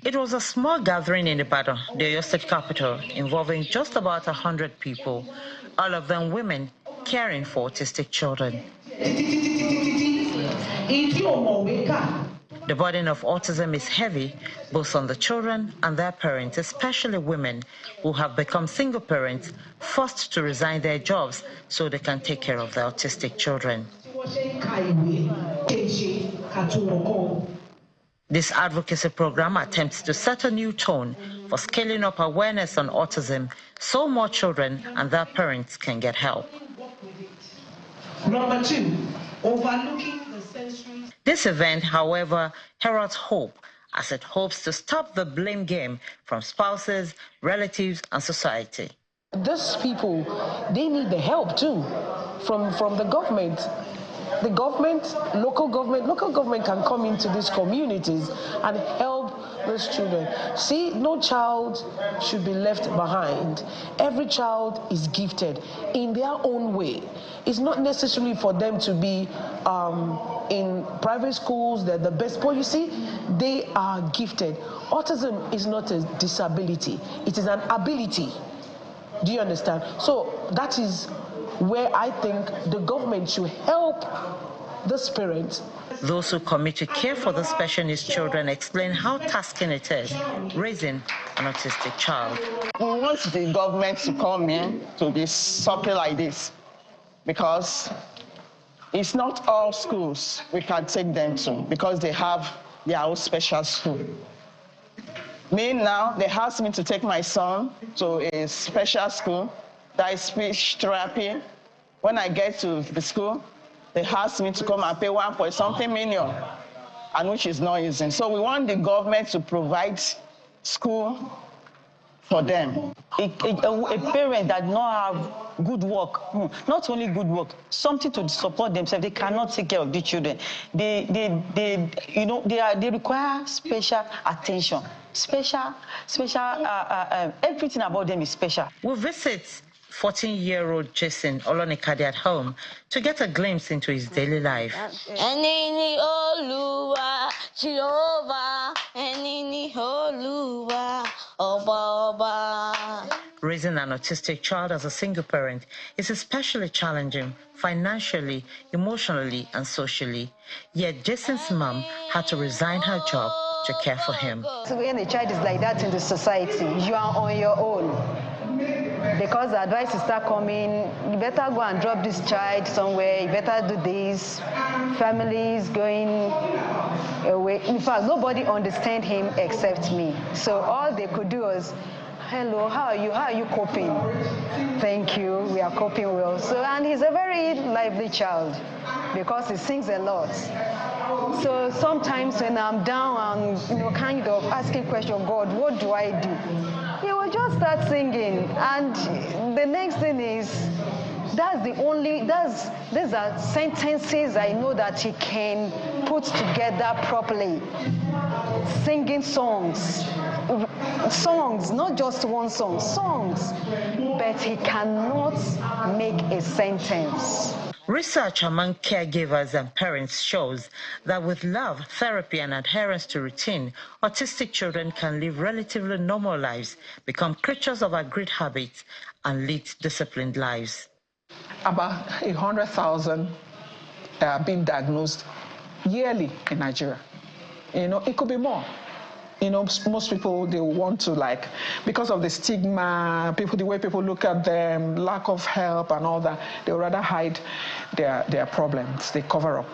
It was a small gathering in Ibadan, the Oyo State capital, involving just about 100 people, all of them women caring for autistic children. The burden of autism is heavy, both on the children and their parents, especially women who have become single parents, forced to resign their jobs so they can take care of their autistic children. This advocacy program attempts to set a new tone for scaling up awareness on autism so more children and their parents can get help. Number 2, overlooking the sensory. This event, however, heralds hope as it hopes to stop the blame game from spouses, relatives, and society. These people, they need the help too from the government. The government, local government can come into these communities and help those children. See, no child should be left behind. Every child is gifted in their own way. It's not necessarily for them to be in private schools, they're the best. But you see, they are gifted. Autism is not a disability, it is an ability. Do you understand? So that is where I think the government should help this parents. Those who commit to care for the special needs children explain how tasking it is raising an autistic child. We want the government to come in to this something like this, because it's not all schools we can take them to, because they have their own special school. Me now, they asked me to take my son to a special school, that is speech therapy. When I get to the school, they asked me to come and pay 1.something million, and which is not using. So we want the government to provide school for them. A parent that not have good work, not only good work, something to support themselves, they cannot take care of the children. They require special attention, everything about them is special. We visit 14-year-old Jason Olonikade at home to get a glimpse into his daily life. Raising an autistic child as a single parent is especially challenging financially, emotionally, and socially. Yet Jason's mom had to resign her job to care for him. So when a child is like that in the society, you are on your own. Because the advice is start coming, you better go and drop this child somewhere, you better do this. Families going away. In fact, nobody understands him except me. So all they could do was, hello, how are you? How are you coping? Thank you, we are coping well. So, and he's a very lively child because he sings a lot. So sometimes when I'm down and kind of asking question, God, what do I do? He will just start singing, and the next thing is, these are sentences I know that he can put together properly. Singing songs, not just one song, songs, but he cannot make a sentence. Research among caregivers and parents shows that with love, therapy, and adherence to routine, autistic children can live relatively normal lives, become creatures of agreed habits, and lead disciplined lives. About 100,000 are being diagnosed yearly in Nigeria. It could be more. Most people, they want to, because of the stigma, the way people look at them, lack of help and all that, they would rather hide their problems. They cover up.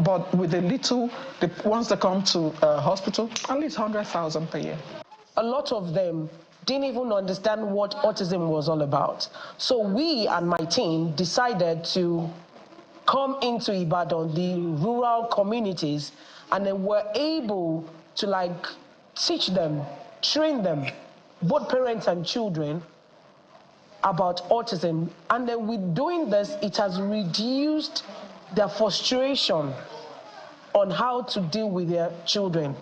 But with once they come to hospital, at least 100,000 per year. A lot of them didn't even understand what autism was all about. So we and my team decided to come into Ibadan, the rural communities, and then were able to teach them, train them, both parents and children, about autism. And then with doing this, it has reduced their frustration on how to deal with their children.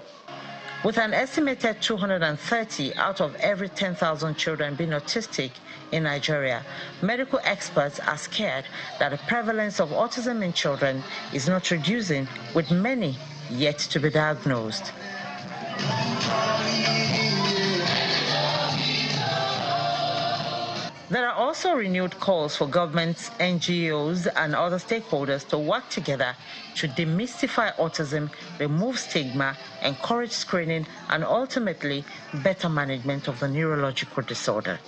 With an estimated 230 out of every 10,000 children being autistic in Nigeria, medical experts are scared that the prevalence of autism in children is not reducing, with many yet to be diagnosed. There are also renewed calls for governments, NGOs, and other stakeholders to work together to demystify autism, remove stigma, encourage screening, and ultimately better management of the neurological disorder.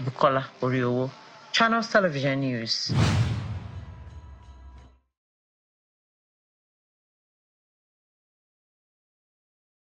Bukola Oriowo, Channels Television News.